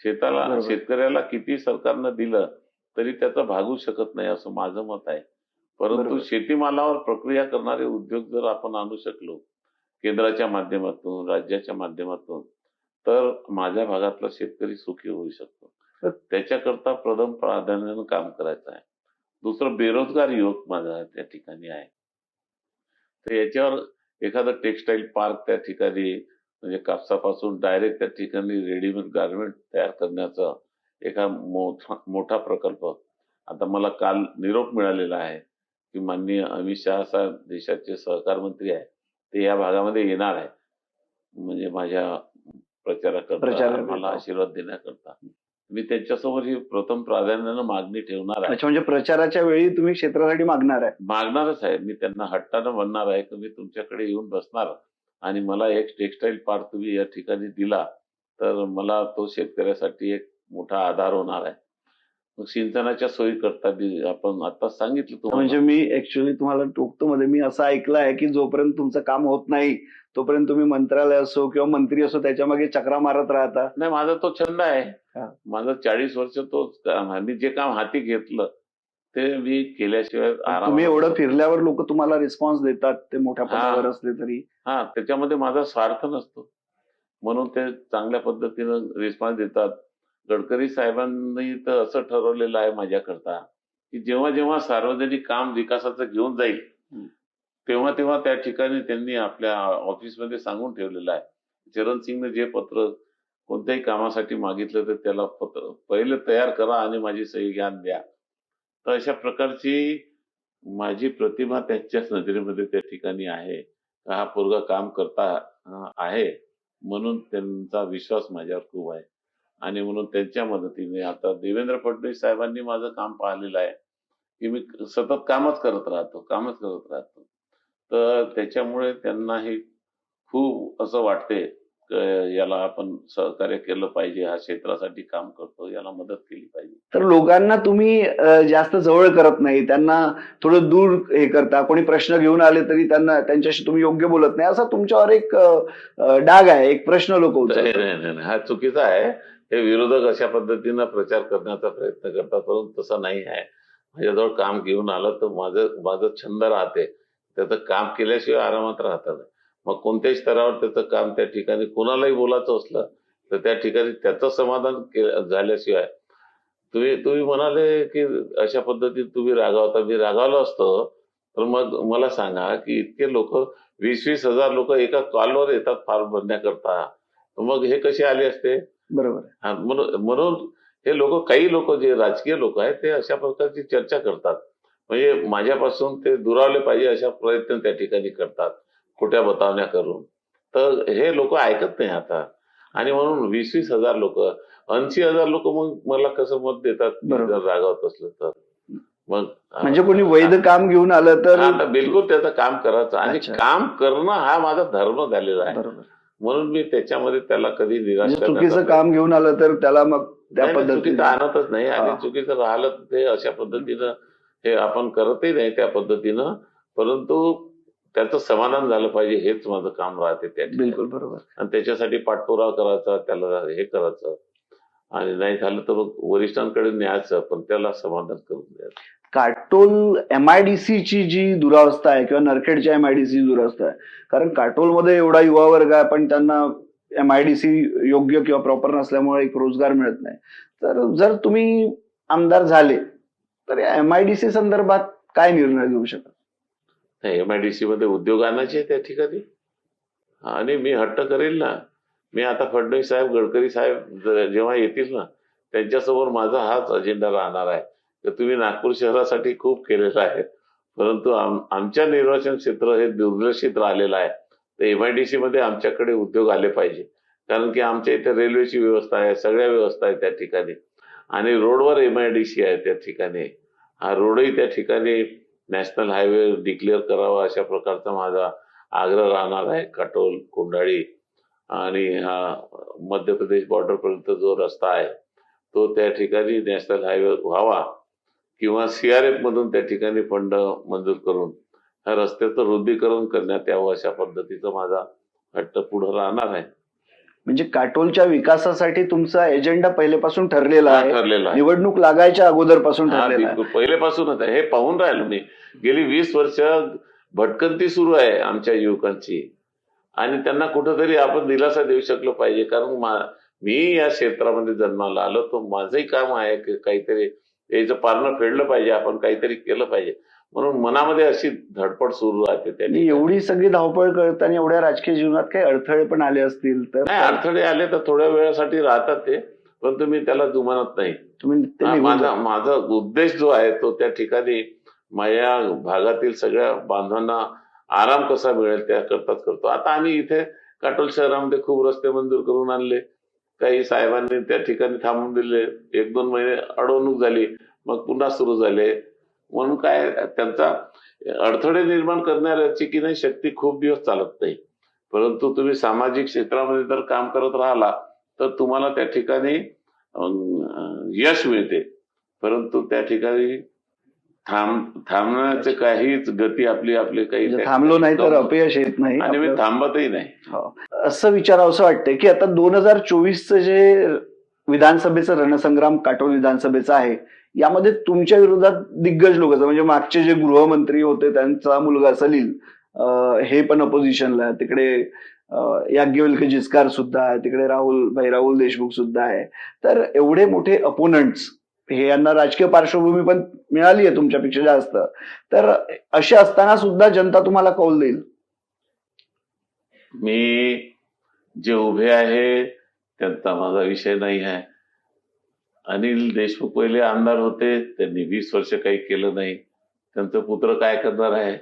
शेतकऱ्याला किती सरकारनं दिलं तरी त्याचं भागू शकत नाही असं माझं मत आहे. परंतु शेतीमालावर प्रक्रिया करणारे उद्योग जर आपण आणू शकलो केंद्राच्या माध्यमातून, राज्याच्या माध्यमातून, तर माझ्या भागातला शेतकरी सुखी होऊ शकतो. त्याच्याकरता प्रथम प्राधान्यानं काम करायचं आहे. दुसरं, बेरोजगार युवक माझा त्या ठिकाणी आहे, तर याच्यावर एखादं टेक्सटाईल पार्क त्या ठिकाणी, म्हणजे कापसापासून डायरेक्ट त्या ठिकाणी रेडीमेड गार्मेंट तयार करण्याचा एका मोठा प्रकल्प. आता मला काल निरोप मिळालेला आहे की माननीय अमित शहा साहेब देशाचे सहकार मंत्री आहे, ते या भागामध्ये येणार आहे, म्हणजे माझ्या प्रचाराकरता मला आशीर्वाद देण्याकरता. मी त्यांच्यासमोर ही प्रथम प्राधान्यानं मागणी ठेवणार आहे. म्हणजे प्रचाराच्या वेळी तुम्ही क्षेत्रासाठी मागणारच आहे. मी त्यांना हट्टानं म्हणणार आहे की मी तुमच्याकडे येऊन बसणार आणि मला एक टेक्सटाईल पार्क तुम्ही या ठिकाणी दिला तर मला तो शेतकऱ्यासाठी एक मोठा आधार होणार आहे. मग सिंचनाच्या सोयी करता बी आपण आता सांगितलं तुम्हाला. म्हणजे मी ऍक्च्युअली तुम्हाला टोकतो मध्ये मी असं ऐकलं आहे की जोपर्यंत तुमचं काम होत नाही तोपर्यंत तुम्ही मंत्रालय असो किंवा मंत्री असो त्याच्या मागे चक्रा मारत राहता. नाही, माझा तो छंद आहे. हा. माझं 40 वर्ष तोच काम आहे. मी जे काम हाती घेतलं ते मी केल्याशिवाय आराम. तुम्ही एवढं फिरल्यावर लोक तुम्हाला रिस्पॉन्स देतात ते मोठ्या हा. पदावर असले तरी. हा, त्याच्यामध्ये माझा स्वार्थ नसतो म्हणून ते चांगल्या पद्धतीनं रिस्पॉन्स देतात. गडकरी साहेबांनी तर असं ठरवलेलं आहे माझ्याकरता की जेव्हा जेव्हा सार्वजनिक काम विकासाचं घेऊन जाईल तेव्हा तेव्हा त्या ठिकाणी त्यांनी आपल्या ऑफिसमध्ये सांगून ठेवलेलं आहे. चरण सिंगने जे पत्र कोणत्याही कामासाठी मागितलं तर त्याला पत्र पहिले तयार करा आणि माझी सही घ्या आणि द्या. तर अशा प्रकारची माझी प्रतिमा त्यांच्या नजरेमध्ये त्या ठिकाणी आहे. हा पोरगा काम करता आहे म्हणून त्यांचा विश्वास माझ्यावर खूप आहे. आणि म्हणून त्यांच्या मदतीने आता देवेंद्र फडणवीस साहेबांनी माझं काम पाहिलेलं आहे की मी सतत कामच करत राहतो. तर त्याच्यामुळे त्यांनाही खूप असं वाटते याला आपण सहकार्य केलं पाहिजे. हा क्षेत्रासाठी काम करतो, याला मदत केली पाहिजे. तर लोकांना तुम्ही जास्त जवळ करत नाही, त्यांना थोडं दूर हे करता. कोणी प्रश्न घेऊन आले तरी त्यांना त्यांच्याशी तुम्ही योग्य बोलत नाही, असा तुमच्यावर एक डाग आहे, एक प्रश्न लोक उचलतात. नाही, हा चुकीचा आहे. हे विरोधक अशा पद्धतीनं प्रचार करण्याचा प्रयत्न करतात, परंतु तसं नाही आहे. माझ्याजवळ काम घेऊन आलं तर माझं छंद राहते. त्याचं काम केल्याशिवाय आरामात राहतात. मग कोणत्याही स्तरावर त्याचं काम त्या ठिकाणी कोणालाही बोलायचं असलं तर त्या ठिकाणी त्याचं समाधान झाल्याशिवाय तुम्ही म्हणाले की अशा पद्धतीत तुम्ही रागावता. मी रागावलो असतो तर मग मला सांगा की इतके लोक 20-20 हजार लोक एका कॉलवर येतात फॉर्म भरण्याकरता, मग हे कसे आले असते? बरोबर. हा, म्हणून हे लोक, काही लोक जे राजकीय लोक आहेत ते अशा प्रकारची चर्चा करतात. म्हणजे माझ्यापासून ते दुरावले पाहिजे अशा प्रयत्न त्या ठिकाणी करतात, खोट्या बतावण्या करून. तर हे लोक ऐकत नाही आता. आणि म्हणून 20-20 हजार लोक, 80 हजार लोक मग मला कसं मत देतात जर रागावत असलं तर. मग म्हणजे कोणी वैध काम घेऊन आलं तर बिलकुल त्याचं काम करायचं आणि काम करणं हा माझा धर्म झालेला आहे. म्हणून मी त्याच्यामध्ये त्याला कधी निराश चुकीचं काम घेऊन आलं तर त्याला मग त्या चुकीचं आणतच नाही. आणि चुकीचं राहिलं ते अशा पद्धतीनं हे आपण करतही नाही त्या पद्धतीनं, परंतु त्याचं समाधान झालं पाहिजे हेच माझं काम राहते त्या ठिकाणी. बिलकुल बरोबर. आणि त्याच्यासाठी पाठपुरावा करायचा, त्याला हे करायचं, आणि नाही झालं तर मग वरिष्ठांकडे न्यायचं, पण त्याला समाधान करून द्यायचं. काटोल MIDC ची जी दुरावस्था आहे किंवा नरखेडच्या MIDC ची दुरावस्था आहे, कारण काटोलमध्ये एवढा युवा वर्ग आहे पण त्यांना MIDC योग्य किंवा प्रॉपर नसल्यामुळे एक रोजगार मिळत नाही. तर जर तुम्ही आमदार झाले तर MIDC संदर्भात काय निर्णय घेऊ शकता? MIDC मध्ये उद्योग आणायचे त्या ठिकाणी, आणि मी हट्ट करेल ना. मी आता फडणवीस साहेब, गडकरी साहेब जेव्हा येतील ना त्यांच्यासमोर माझा हाच अजेंडा राहणार आहे. तर तुम्ही नागपूर शहरासाठी खूप केलेलं आहे, परंतु आमच्या निर्वाचन क्षेत्र हे दुर्लक्षित राहिलेलं आहे. तर MIDC मध्ये आमच्याकडे उद्योग आले पाहिजे, कारण की आमच्या इथे रेल्वेची व्यवस्था आहे, सगळ्या व्यवस्था आहे त्या ठिकाणी, आणि रोडवर MIDC आहे त्या ठिकाणी. हा रोडही त्या ठिकाणी नॅशनल हायवे डिक्लेअर करावा अशा प्रकारचा माझा आग्रह राहणार आहे. काटोल, कोंडाळी आणि हा मध्य प्रदेश बॉर्डर पर्यंत जो रस्ता आहे तो त्या ठिकाणी नॅशनल हायवे व्हावा, किंवा CRF मधून त्या ठिकाणी फंड मंजूर करून ह्या रस्त्याचं रुंदीकरण करण्यात यावं अशा पद्धतीचा माझा हट्ट पुढे राहणार आहे. म्हणजे काटोलच्या विकासासाठी तुमचा एजेंडा पहिलेपासून ठरलेला आहे, निवडणूक लागायच्या अगोदरपासून ठरलेला आहे. पहिलेपासूनच आहे. हे पाहून राहिलो मी. गेली 20 वर्ष भटकंती सुरू आहे आमच्या युवकांची, आणि त्यांना कुठंतरी आपण दिलासा देऊ शकलो पाहिजे. कारण मी या क्षेत्रामध्ये जन्माला आलो, तर माझंही काम आहे की काहीतरी याचं पारणं फेडलं पाहिजे, आपण काहीतरी केलं पाहिजे, म्हणून मनामध्ये अशी धडपड सुरू राहते. त्यांनी एवढी सगळी धावपळ करताना एवढ्या राजकीय जीवनात काही अडथळे पण आले असतील तर? नाही, अडथळे आले तर थोड्या वेळासाठी राहतात ते, पण तुम्ही त्याला जुमानत नाही. माझा उद्देश जो आहे तो त्या ठिकाणी माझ्या भागातील सगळ्या बांधवांना आराम कसा मिळेल त्याकरताच करतो. आता आम्ही इथे काटोल शहरामध्ये खूप रस्ते मंजूर करून आणले, काही साहेबांनी त्या ठिकाणी थांबून दिले, 1-2 महिने अडवणूक झाली, मग पुन्हा सुरू झाले. म्हणून काय, त्यांचा अडथळे निर्माण करणाऱ्याची की नाही शक्ती खूप दिवस चालत नाही, परंतु तुम्ही सामाजिक क्षेत्रामध्ये जर काम करत राहिला तर तुम्हाला त्या ठिकाणी यश मिळते. परंतु त्या ठिकाणी थांबण्याचे काहीच गती आपली काही म्हणजे त्या थांबलो नाही तर ठिकाणी अपयश येत नाही आणि मी आपलं. थांबतही नाही. हो. असं विचारावं वाटतंय की आता 2024चं जे विधानसभेचं रणसंग्राम काटोल विधानसभेचा आहे, यामध्ये तुमच्या विरोधात दिग्गज लोक, म्हणजे मागचे जे गृहमंत्री होते त्यांचा मुलगा सलील, हे पण अपोजिशनला, तिकडे याज्ञवल्क्य जिचकार सुद्धा आहे, तिकडे राहुल देशमुख सुद्धा आहे. तर एवढे मोठे अपोनंट्स, हे यांना राजकीय पार्श्वभूमी पण मिळाली आहे तुमच्यापेक्षा जास्त, तर असे असताना सुद्धा जनता तुम्हाला कौल देईल? मी जे उभे आहे त्यांचा माझा विषय नाही आहे. अनिल देशमुख पहिले आमदार होते, त्यांनी 20 वर्ष काही केलं नाही. त्यांचं पुत्र काय करणार आहे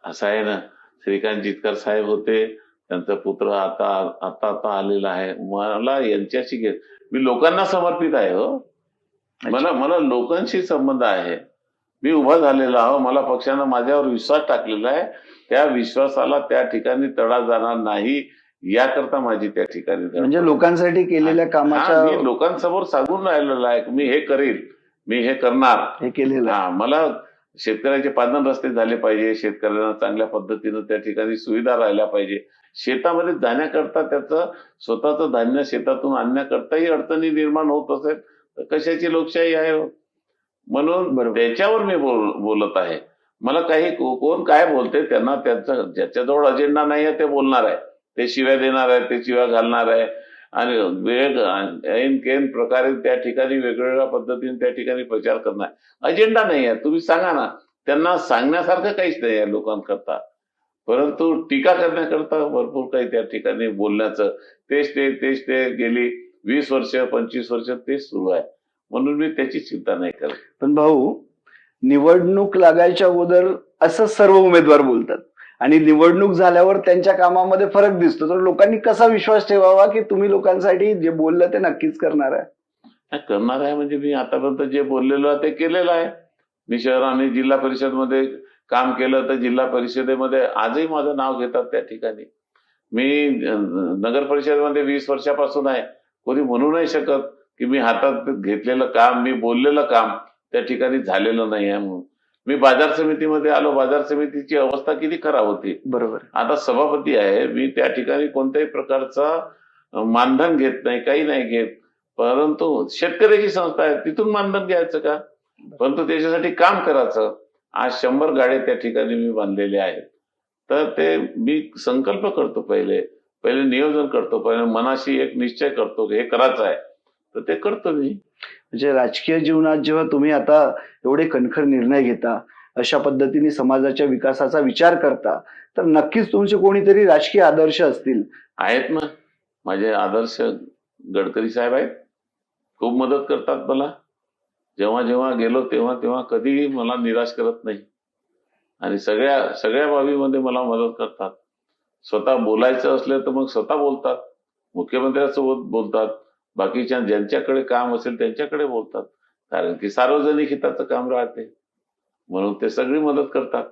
असं आहे ना. श्रीकांत जिचकार साहेब होते, त्यांचा पुत्र आता आलेला आहे. मला यांच्याशी मी लोकांना समर्पित आहे. हो, मला लोकांशी संबंध आहे. मी उभा झालेला आहो. मला पक्षानं माझ्यावर विश्वास टाकलेला आहे. त्या विश्वासाला त्या ठिकाणी तडा जाणार नाही याकरता माझी त्या ठिकाणी म्हणजे लोकांसाठी केलेल्या कामाच्या, मी लोकांसमोर सांगून राहिलेलं आहे, मी हे करेल, मी हे करणार, हे केलेलं. मला शेतकऱ्याचे पादन रस्ते झाले पाहिजे, शेतकऱ्यांना चांगल्या पद्धतीनं त्या ठिकाणी सुविधा राहिल्या पाहिजे. शेतामध्ये जाण्याकरता त्याचं स्वतःचं धान्य शेतातून आणण्याकरताही अडचणी निर्माण होत असेल तर कशाची लोकशाही आहे? म्हणून त्याच्यावर मी बोलत आहे. मला काही कोण काय बोलते त्यांना ज्याच्याजवळ अजेंडा नाही आहे ते बोलणार आहे, ते शिव्या देणार आहे, ते शिव्या घालणार आहे आणि ऐन प्रकारे त्या ठिकाणी वेगवेगळ्या पद्धतीने त्या ठिकाणी प्रचार करणार. अजेंडा नाही आहे, तुम्ही सांगा ना. त्यांना सांगण्यासारखं काहीच नाही आहे लोकांकरता, परंतु टीका करण्याकरता भरपूर काही त्या ठिकाणी बोलण्याचं. तेच ते गेली 20 वर्ष 25 वर्ष तेच सुरू आहे. म्हणून मी त्याची चिंता नाही करत. पण भाऊ, निवडणूक लागायच्या अगोदर असं सर्व उमेदवार बोलतात आणि निवडणूक झाल्यावर त्यांच्या कामामध्ये फरक दिसतो. तर लोकांनी कसा विश्वास ठेवावा की तुम्ही लोकांसाठी जे बोललं ते नक्कीच करणार आहे? म्हणजे मी आतापर्यंत जे बोललेलो आहे ते केलेलं आहे. मी शहर आणि जिल्हा परिषद मध्ये काम केलं, तर जिल्हा परिषदेमध्ये आजही माझं नाव घेतात त्या ठिकाणी. मी नगर परिषदेमध्ये 20 वर्षापासून आहे. कोणी म्हणू नाही शकत की मी हातात घेतलेलं काम, मी बोललेलं काम त्या ठिकाणी झालेलं नाही आहे म्हणून. मी बाजार समितीमध्ये आलो, बाजार समितीची अवस्था किती खराब होती. बरोबर. आता सभापती आहे मी, त्या ठिकाणी कोणत्याही प्रकारचा मानधन घेत नाही, काही नाही घेत. परंतु शेतकऱ्याची संस्था आहे, तिथून मानधन घ्यायचं का? परंतु त्याच्यासाठी काम करायचं. आज 100 गाड्या त्या ठिकाणी मी बांधलेले आहेत. तर ते मी संकल्प करतो, पहिले नियोजन करतो, पहिले मनाशी एक निश्चय करतो की हे करायचं आहे, तर ते करतो मी. म्हणजे राजकीय जीवनात जेव्हा तुम्ही आता एवढे कणखर निर्णय घेता, अशा पद्धतीने समाजाच्या विकासाचा विचार करता, तर नक्कीच तुमचे कोणीतरी राजकीय आदर्श असतील. आहेत ना. माझे आदर्श गडकरी साहेब आहेत. खूप मदत करतात मला. जेव्हा गेलो तेव्हा कधीही मला निराश करत नाही आणि सगळ्या बाबीमध्ये मला मदत करतात. स्वतः बोलायचं असलं तर मग स्वतः बोलतात, मुख्यमंत्र्यांसोबत बोलतात, बाकीच्या ज्यांच्याकडे काम असेल त्यांच्याकडे बोलतात, कारण की सार्वजनिक हिताचं काम राहते म्हणून ते सगळी मदत करतात.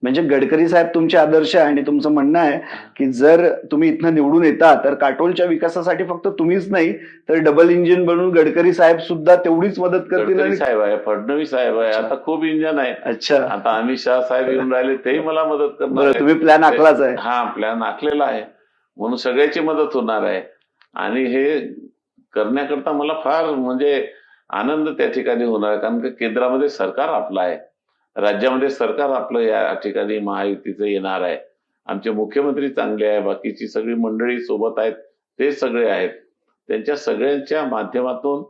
म्हणजे गडकरी साहेब तुमचे आदर्श आहे आणि तुमचं म्हणणं आहे की जर तुम्ही इथनं निवडून येता तर काटोलच्या विकासासाठी फक्त तुम्हीच नाही तर डबल इंजिन बनून गडकरी साहेब सुद्धा तेवढीच मदत करतील. गडकरी साहेब आहे, फडणवीस साहेब आहे, आता खूप इंजन आहे. अच्छा. आता अमित शहा साहेब येऊन राहिले, तेही मला मदत करणार. तुम्ही प्लॅन आखलाच आहे? हा, प्लॅन आखलेला आहे, म्हणून सगळ्याची मदत होणार आहे. आणि हे करण्याकरता मला फार म्हणजे आनंद त्या ठिकाणी होणार आहे, कारण की केंद्रामध्ये सरकार आपलं आहे, राज्यामध्ये सरकार आपलं या ठिकाणी महायुतीचं येणार आहे. आमचे मुख्यमंत्री चांगले आहे, बाकीची सगळी मंडळी सोबत आहेत, ते सगळे आहेत. त्यांच्या सगळ्यांच्या माध्यमातून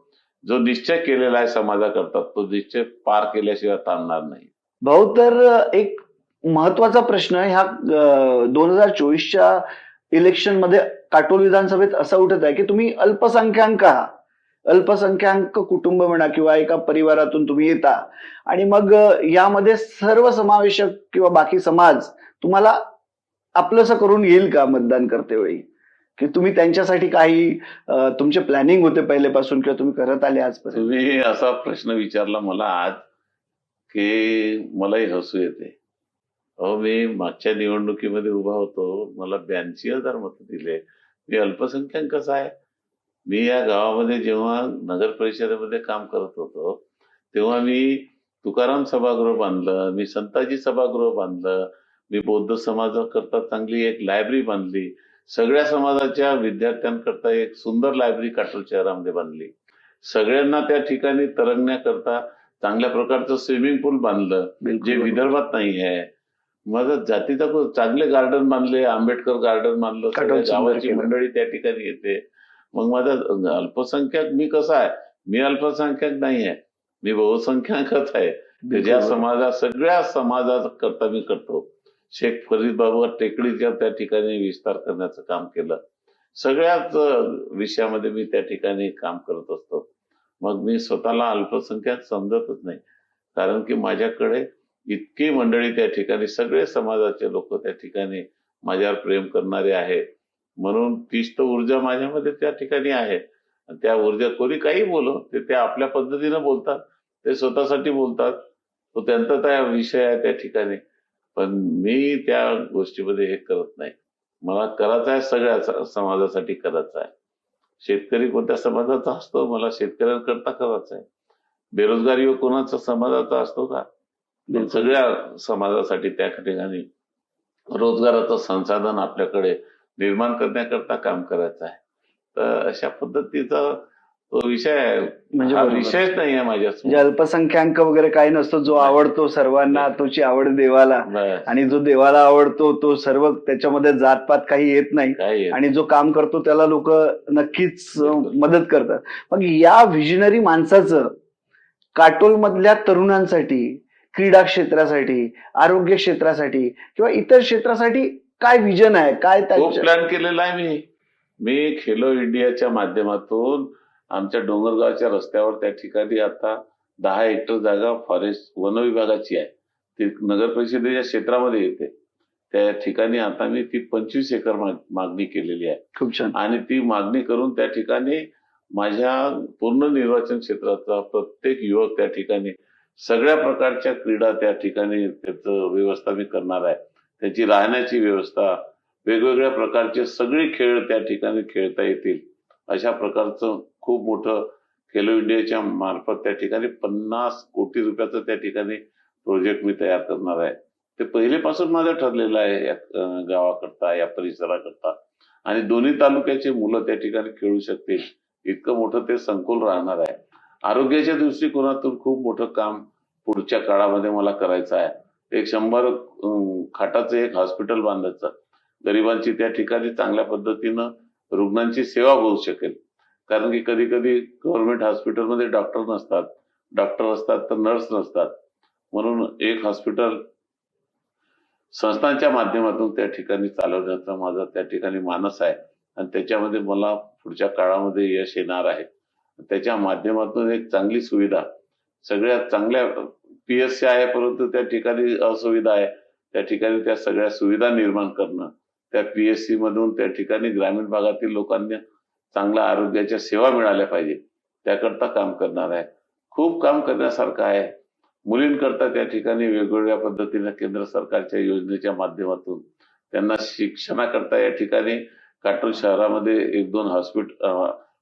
जो निश्चय केलेला आहे समाजाकरता, तो निश्चय पार केल्याशिवाय थांबणार नाही. भाऊ, तर एक महत्वाचा प्रश्न ह्या 2024च्या इलेक्शन मध्ये काटोल विधानसभेत असा उठत आहे की तुम्ही अल्पसंख्याक कुटुंब म्हणा किंवा एका परिवारातून तुम्ही येता आणि मग यामध्ये सर्व समावेशक किंवा बाकी समाज तुम्हाला आपलंसं करून येईल का मतदान करतेवेळी? की तुम्ही त्यांच्यासाठी काही तुमचे प्लॅनिंग होते पहिलेपासून किंवा तुम्ही करत आले आजपर्यंत? तुम्ही असा प्रश्न विचारला मला आज की मलाही हसू येते. मी मागच्या निवडणुकीमध्ये उभा होतो, मला 82,000 मतं दिले. मी अल्पसंख्याक कसा आहे? मी या गावामध्ये जेव्हा नगर परिषदेमध्ये काम करत होतो तेव्हा मी तुकाराम सभागृह बांधलं, मी संताजी सभागृह बांधलं, मी बौद्ध समाजाकरता चांगली एक लायब्ररी बांधली, सगळ्या समाजाच्या विद्यार्थ्यांकरता एक सुंदर लायब्ररी काटोल शहरामध्ये बांधली, सगळ्यांना त्या ठिकाणी तरंगण्याकरता चांगल्या प्रकारचं स्विमिंग पूल बांधलं जे विदर्भात नाही आहे. माझं जातीचा चांगले गार्डन बांधले, आंबेडकर गार्डन बांधलं, सगळ्या काटोल सुंदर गावाची केलं. मंडळी त्या ठिकाणी येते. मग माझा अल्पसंख्याक मी कसा आहे, मी अल्पसंख्याक नाही आहे, मी बहुसंख्याकच आहे. ते ज्या सगळ्या समाजाकरता मी करतो. शेख फरीद बाबा टेकडीच्या त्या ठिकाणी विस्तार करण्याचं काम केलं. सगळ्याच विषयामध्ये मी त्या ठिकाणी काम करत असतो. मग मी स्वतःला अल्पसंख्याक समजतच नाही, कारण की माझ्याकडे इतकी मंडळी त्या ठिकाणी, सगळे समाजाचे लोक त्या ठिकाणी माझ्यावर प्रेम करणारे आहे. म्हणून तीच तर ऊर्जा माझ्यामध्ये त्या ठिकाणी आहे. आणि त्या ऊर्जा कोणी काही बोलो ते त्या आपल्या पद्धतीनं बोलतात, ते स्वतःसाठी बोलतात, तो त्यांचा त्या विषय आहे त्या ठिकाणी. पण मी त्या गोष्टीमध्ये हे करत नाही. मला करायचं आहे, सगळ्या समाजासाठी करायचं आहे. शेतकरी कोणत्या समाजाचा असतो, मला शेतकऱ्यांकरता करायचं आहे. बेरोजगारी व कोणाचा समाजाचा असतो का? सगळ्या समाजासाठी त्या ठिकाणी रोजगाराचं संसाधन आपल्याकडे निर्माण करण्याकरता काम करायचं आहे. तर अशा पद्धतीचा तो विषय आहे. म्हणजे हा बरोबर. विषयच नाही आहे म्हणजे माझ्यासमोर. अल्पसंख्याक वगैरे काही नसतो, जो नाही. आवडतो सर्वांना तोची आवड देवाला, बस. आणि जो देवाला आवडतो तो सर्व, त्याच्यामध्ये जातपात काही येत नाही, काय आहे? आणि जो काम करतो त्याला लोक नक्कीच बिलकुल. मदत करतात. मग या व्हिजनरी माणसाचं काटोल मधल्या तरुणांसाठी, क्रीडा क्षेत्रासाठी, आरोग्य क्षेत्रासाठी किंवा इतर क्षेत्रासाठी काय विजन आहे, काय खूप त्याच्या प्लॅन केलेला आहे मी. मी खेलो इंडियाच्या माध्यमातून आमच्या डोंगरगावच्या रस्त्यावर त्या ठिकाणी आता 10 हेक्टर जागा फॉरेस्ट वन विभागाची आहे, ती नगर परिषदेच्या क्षेत्रामध्ये येते. त्या ठिकाणी आता मी ती 25 एकर मागणी केलेली आहे. खूप छान. आणि ती मागणी करून त्या ठिकाणी माझ्या पूर्ण निर्वाचन क्षेत्राचा प्रत्येक युवक त्या ठिकाणी सगळ्या प्रकारच्या क्रीडा त्या ठिकाणी त्याचं व्यवस्था मी करणार आहे. त्याची राहण्याची व्यवस्था, वेगवेगळ्या प्रकारचे सगळे खेळ त्या ठिकाणी खेळता येतील अशा प्रकारचं खूप मोठं खेलो इंडियाच्या मार्फत त्या ठिकाणी 50 कोटी रुपयाचं त्या ठिकाणी प्रोजेक्ट मी तयार करणार आहे. ते पहिलेपासून माझं ठरलेलं आहे या गावाकरता, या परिसराकरता. आणि दोन्ही तालुक्याचे मुलं त्या ठिकाणी खेळू शकतील इतकं मोठं ते संकुल राहणार आहे. आरोग्याच्या दृष्टिकोनातून खूप मोठं काम पुढच्या काळामध्ये मला करायचं आहे. एक 100 खाटाचं एक हॉस्पिटल बांधायचं, गरिबांची त्या ठिकाणी चांगल्या पद्धतीनं रुग्णांची सेवा होऊ शकेल. कारण की कधी कधी गव्हर्नमेंट हॉस्पिटलमध्ये डॉक्टर नसतात, डॉक्टर असतात तर नर्स नसतात. म्हणून एक हॉस्पिटल संस्थांच्या माध्यमातून त्या ठिकाणी चालवण्याचा माझा त्या ठिकाणी मानस आहे. आणि त्याच्यामध्ये मला पुढच्या काळामध्ये यश येणार आहे. त्याच्या माध्यमातून एक चांगली सुविधा, सगळ्यात चांगल्या PSC आहे परंतु त्या ठिकाणी असुविधा आहे, त्या ठिकाणी त्या सगळ्या सुविधा निर्माण करणं, त्या PSC मधून त्या ठिकाणी ग्रामीण भागातील लोकांना चांगल्या आरोग्याच्या सेवा मिळाल्या पाहिजे, त्याकरता काम करणार आहे. खूप काम करण्यासारखं आहे. मुलींकरता त्या ठिकाणी वेगवेगळ्या पद्धतीने केंद्र सरकारच्या योजनेच्या माध्यमातून त्यांना शिक्षणाकरता या ठिकाणी काटोल शहरामध्ये 1-2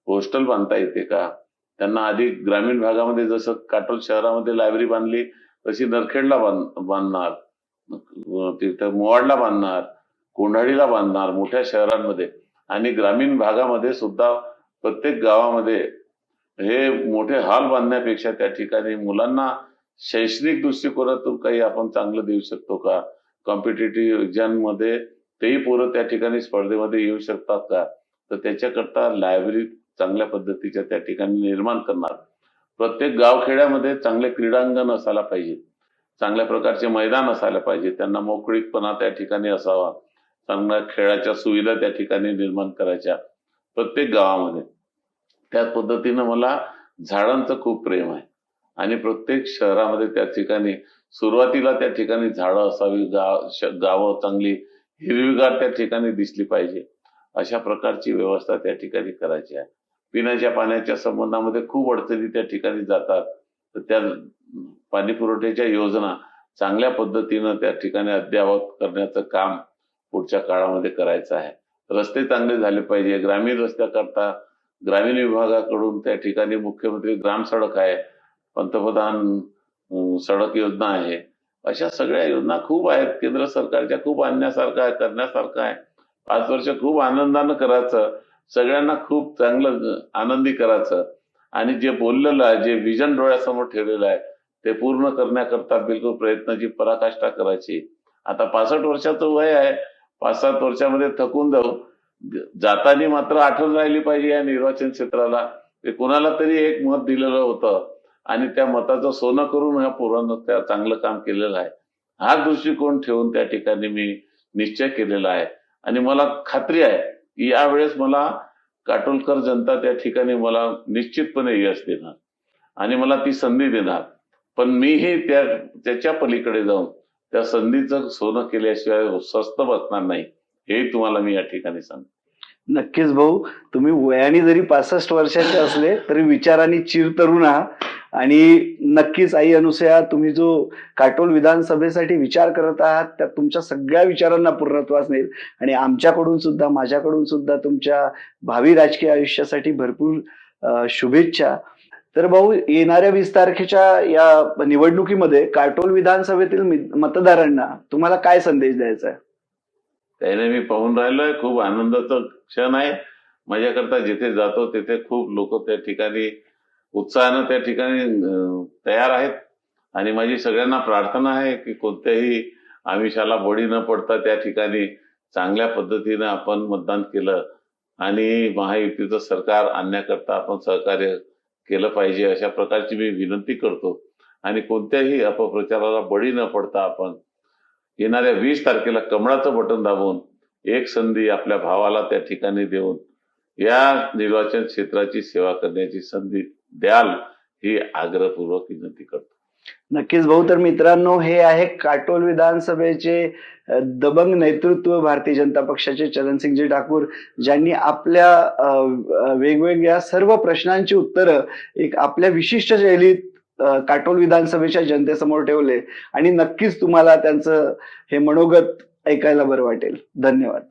हॉस्टेल बांधता येते का? त्यांना आधी ग्रामीण भागामध्ये जसं काटोल शहरामध्ये लायब्ररी बांधली तशी नरखेडला बांधणार, तिथं मोवाडला बांधणार, कोंढाळीला बांधणार, मोठ्या शहरांमध्ये. आणि ग्रामीण भागामध्ये सुद्धा प्रत्येक गावामध्ये हे मोठे हॉल बांधण्यापेक्षा त्या ठिकाणी मुलांना शैक्षणिक दृष्टिकोनातून काही आपण चांगलं देऊ शकतो का? कॉम्पिटेटिव्ह एक्झाममध्ये तेही पोरं त्या ठिकाणी स्पर्धेमध्ये येऊ शकतात का? तर त्याच्याकरता लायब्ररी चांगल्या पद्धतीच्या त्या ठिकाणी निर्माण करणार. प्रत्येक गावखेड्यामध्ये चांगले क्रीडांगण असायला पाहिजे, चांगल्या प्रकारचे मैदान असायला पाहिजे, त्यांना मोकळीकपणा त्या ठिकाणी असावा, चांगल्या खेळाच्या सुविधा त्या ठिकाणी निर्माण करायच्या प्रत्येक गावामध्ये. त्याच पद्धतीनं मला झाडांचं खूप प्रेम आहे आणि प्रत्येक शहरामध्ये त्या ठिकाणी सुरुवातीला त्या ठिकाणी झाडं असावी, गावं चांगली हिरवीगार त्या ठिकाणी दिसली पाहिजे, अशा प्रकारची व्यवस्था त्या ठिकाणी करायची आहे. पिण्याच्या पाण्याच्या संबंधामध्ये खूप अडचणी त्या ठिकाणी जातात, तर त्या पाणी पुरवठ्याच्या योजना चांगल्या पद्धतीनं त्या ठिकाणी अद्ययावत करण्याचं काम पुढच्या काळामध्ये करायचं आहे. रस्ते चांगले झाले पाहिजे. ग्रामीण रस्त्याकरता ग्रामीण विभागाकडून त्या ठिकाणी मुख्यमंत्री ग्राम सडक आहे, पंतप्रधान सडक योजना आहे. अशा सगळ्या योजना खूप आहेत केंद्र सरकारच्या, खूप आणण्यासारखं आहे, करण्यासारखं आहे. 5 वर्ष खूप आनंदानं करायचं, सगळ्यांना खूप चांगलं आनंदी करायचं आणि जे बोललेलं आहे, जे विजन डोळ्यासमोर ठेवलेलं आहे ते पूर्ण करण्याकरता बिलकुल प्रयत्नाची पराकाष्ठा करायची. आता 65 वर्षाचं वय आहे, 5-7 वर्षामध्ये थकून जाऊ. जाताना मात्र आठवण राहिली पाहिजे या निर्वाचन क्षेत्राला ते कुणाला तरी एक मत दिलेलं होतं आणि त्या मताचं सोनं करून ह्या पोरांना त्या चांगलं काम केलेलं आहे. हा दृष्टिकोन ठेवून त्या ठिकाणी मी निश्चय केलेला आहे आणि मला खात्री आहे की यावेळेस मला काटोलकर जनता त्या ठिकाणी मला निश्चितपणे यश देणार आणि मला ती संधी देणार. पण मीही त्याच्या पलीकडे जाऊन त्या संधीचं सोनं केल्याशिवाय स्वस्त बसणार नाही, हे तुम्हाला मी या ठिकाणी सांगतो. नक्कीच भाऊ, तुम्ही वयाने जरी 65 वर्षाचे असले तरी विचारांनी चिरतरुण आहात आणि नक्कीच आई अनुसया, तुम्ही जो काटोल विधानसभेसाठी विचार करत आहात त्या तुमच्या सगळ्या विचारांना पूर्णत्वास नेईल आणि आमच्याकडून सुद्धा, माझ्याकडून सुद्धा तुमच्या भावी राजकीय आयुष्यासाठी भरपूर शुभेच्छा. तर भाऊ, येणाऱ्या 20 तारखेच्या या निवडणुकीमध्ये काटोल विधानसभेतील मतदारांना तुम्हाला काय संदेश द्यायचा आहे? त्याने मी पाहून राहिलोय, खूप आनंदाचा क्षण आहे माझ्याकरता. जिथे जातो तिथे खूप लोक त्या ठिकाणी उत्साहानं त्या ठिकाणी तयार आहेत आणि माझी सगळ्यांना प्रार्थना आहे की कोणत्याही आमिषाला बळी न पडता त्या ठिकाणी चांगल्या पद्धतीनं आपण मतदान केलं आणि महायुतीचं सरकार आणण्याकरता आपण सहकार्य केलं पाहिजे, अशा प्रकारची मी विनंती करतो. आणि कोणत्याही अपप्रचाराला बळी न पडता आपण येणाऱ्या 20 तारखेला कमळाचं बटन दाबून एक संधी आपल्या भावाला त्या ठिकाणी देऊन या निर्वाचन क्षेत्राची सेवा करण्याची संधी द्याल, ही आग्रहपूर्वक विनंती करतो. नक्कीच भाऊ. तर मित्रांनो, हे आहे काटोल विधानसभेचे दबंग नेतृत्व भारतीय जनता पक्षाचे चरणसिंगजी ठाकूर, ज्यांनी आपल्या वेगवेगळ्या सर्व प्रश्नांची उत्तरं एक आपल्या विशिष्ट शैलीत काटोल विधानसभेच्या जनतेसमोर ठेवले आणि नक्कीच तुम्हाला त्यांचं हे मनोगत ऐकायला बरं वाटेल. धन्यवाद.